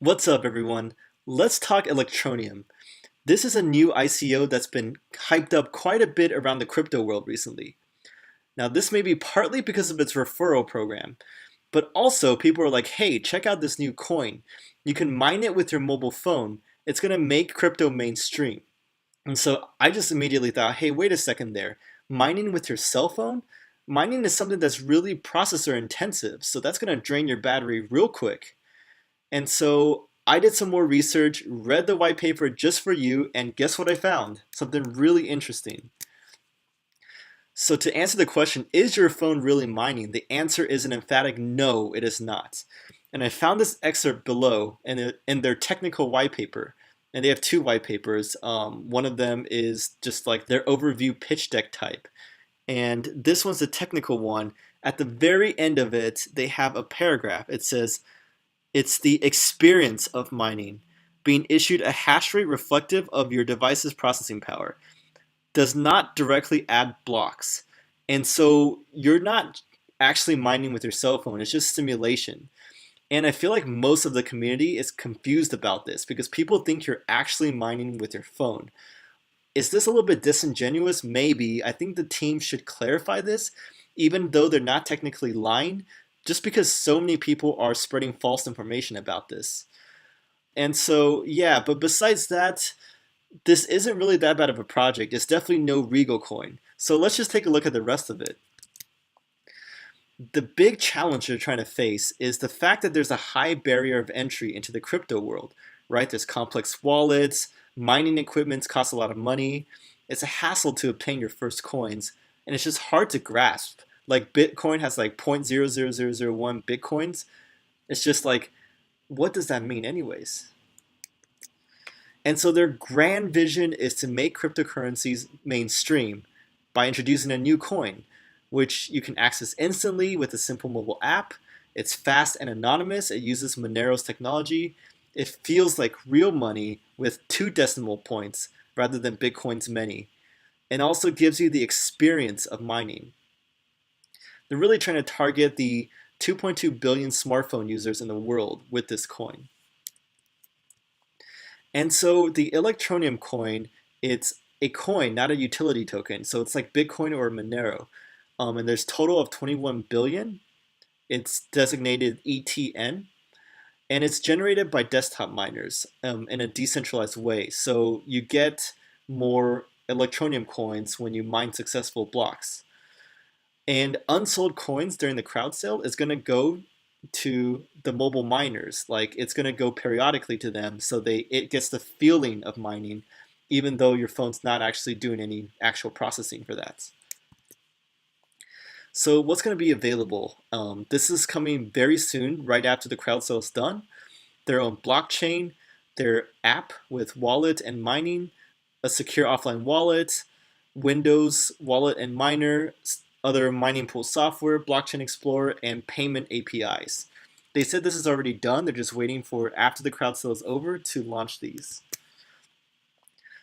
What's up, everyone? Let's talk Electroneum. This is a new ICO that's been hyped up quite a bit around the crypto world recently. Now, this may be partly because of its referral program, but also people are like, hey, check out this new coin. You can mine it with your mobile phone. It's going to make crypto mainstream. And so I just immediately thought, hey, wait a second there. Mining with your cell phone? Mining is something that's really processor intensive, so that's going to drain your battery real quick. And so I did some more research, read the white paper just for you, and guess what I found? Something really interesting. So to answer the question, is your phone really mining? The answer is an emphatic no, it is not. And I found this excerpt below in their technical white paper. And they have two white papers. One of them is just like their overview pitch deck type. And this one's the technical one. At the very end of it, they have a paragraph. It says, it's the experience of mining, being issued a hash rate reflective of your device's processing power. Does not directly add blocks. And so you're not actually mining with your cell phone, it's just simulation. And I feel like most of the community is confused about this because people think you're actually mining with your phone. Is this a little bit disingenuous? Maybe. I think the team should clarify this, even though they're not technically lying, just because so many people are spreading false information about this. And so, yeah, but besides that, this isn't really that bad of a project. It's definitely no Regal coin. So let's just take a look at the rest of it. The big challenge they're trying to face is the fact that there's a high barrier of entry into the crypto world, right? There's complex wallets, mining equipment costs a lot of money. It's a hassle to obtain your first coins, and it's just hard to grasp. Like Bitcoin has like 0.00001 Bitcoins. It's just like, what does that mean anyways? And so their grand vision is to make cryptocurrencies mainstream by introducing a new coin, which you can access instantly with a simple mobile app. It's fast and anonymous. It uses Monero's technology. It feels like real money with two decimal points rather than Bitcoin's many. And also gives you the experience of mining. They're really trying to target the 2.2 billion smartphone users in the world with this coin. And so the Electroneum coin, it's a coin, not a utility token. So it's like Bitcoin or Monero. And there's total of 21 billion. It's designated ETN, and it's generated by desktop miners in a decentralized way. So you get more Electroneum coins when you mine successful blocks. And unsold coins during the crowd sale is going to go to the mobile miners. Like it's going to go periodically to them, so it gets the feeling of mining, even though your phone's not actually doing any actual processing for that. So what's going to be available? This is coming very soon, right after the crowd sale is done. Their own blockchain, their app with wallet and mining, a secure offline wallet, Windows wallet and miner, other mining pool software, blockchain explorer, and payment APIs. They said this is already done. They're just waiting for after the crowd sale is over to launch these.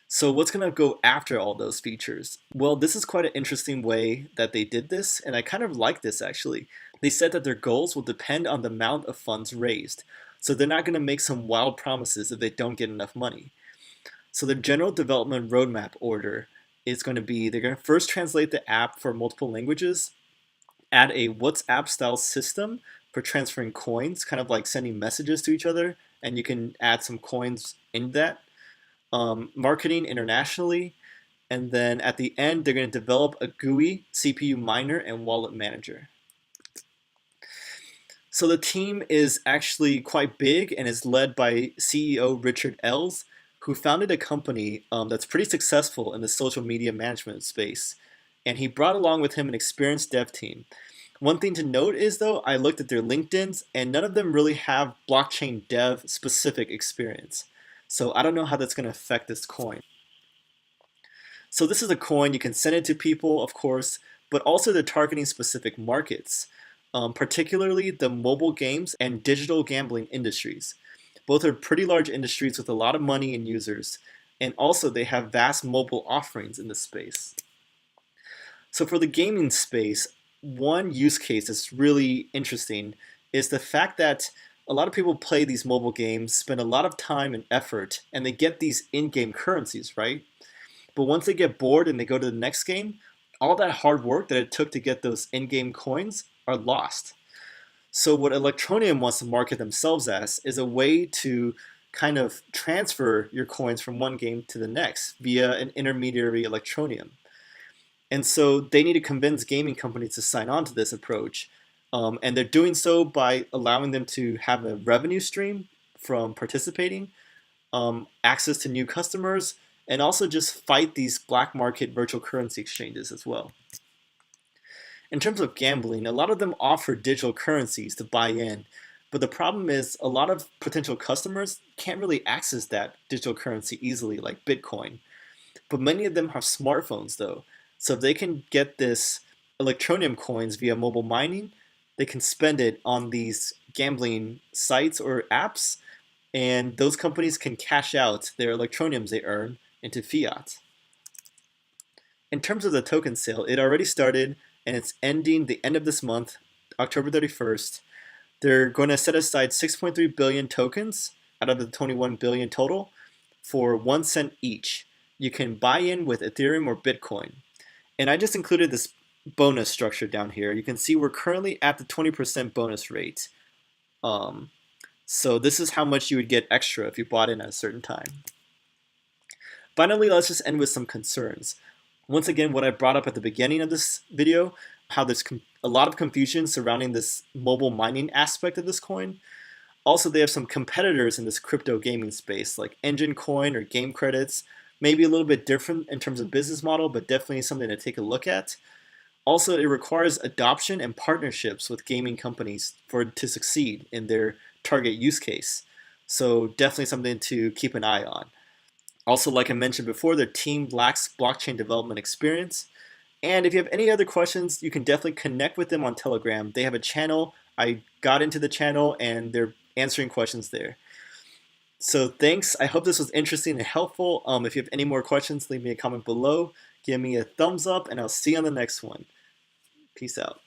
So what's going to go after all those features? Well, this is quite an interesting way that they did this, and I kind of like this actually. They said that their goals will depend on the amount of funds raised. So they're not going to make some wild promises if they don't get enough money. So the general development roadmap order is going to be, they're going to first translate the app for multiple languages, add a WhatsApp style system for transferring coins, kind of like sending messages to each other, and you can add some coins in that. Marketing internationally, and then at the end, they're going to develop a GUI, CPU miner, and wallet manager. So the team is actually quite big and is led by CEO Richard Ells, who founded a company that's pretty successful in the social media management space. And he brought along with him an experienced dev team. One thing to note is, though, I looked at their LinkedIns, and none of them really have blockchain dev specific experience. So I don't know how that's going to affect this coin. So this is a coin, you can send it to people, of course, but also they're targeting specific markets, particularly the mobile games and digital gambling industries. Both are pretty large industries with a lot of money and users, and also they have vast mobile offerings in this space. So for the gaming space, one use case that's really interesting is the fact that a lot of people play these mobile games, spend a lot of time and effort, and they get these in-game currencies, right? But once they get bored and they go to the next game, all that hard work that it took to get those in-game coins are lost. So what Electroneum wants to market themselves as is a way to kind of transfer your coins from one game to the next via an intermediary Electroneum. And so they need to convince gaming companies to sign on to this approach. And they're doing so by allowing them to have a revenue stream from participating, access to new customers, and also just fight these black market virtual currency exchanges as well. In terms of gambling, a lot of them offer digital currencies to buy in, but the problem is a lot of potential customers can't really access that digital currency easily, like Bitcoin. But many of them have smartphones though, so if they can get this Electroneum coins via mobile mining, they can spend it on these gambling sites or apps, and those companies can cash out their Electroneums they earn into fiat. In terms of the token sale, it already started and it's ending the end of this month, October 31st. They're going to set aside 6.3 billion tokens out of the 21 billion total for 1 cent each. You can buy in with Ethereum or Bitcoin. And I just included this bonus structure down here. You can see we're currently at the 20% bonus rate. So this is how much you would get extra if you bought in at a certain time. Finally, let's just end with some concerns. Once again, what I brought up at the beginning of this video, how there's a lot of confusion surrounding this mobile mining aspect of this coin. Also, they have some competitors in this crypto gaming space, like Engine Coin or Game Credits. Maybe a little bit different in terms of business model, but definitely something to take a look at. Also, it requires adoption and partnerships with gaming companies for it to succeed in their target use case. So definitely something to keep an eye on. Also, like I mentioned before, their team lacks blockchain development experience. And if you have any other questions, you can definitely connect with them on Telegram. They have a channel. I got into the channel and they're answering questions there. So thanks. I hope this was interesting and helpful. If you have any more questions, leave me a comment below. Give me a thumbs up and I'll see you on the next one. Peace out.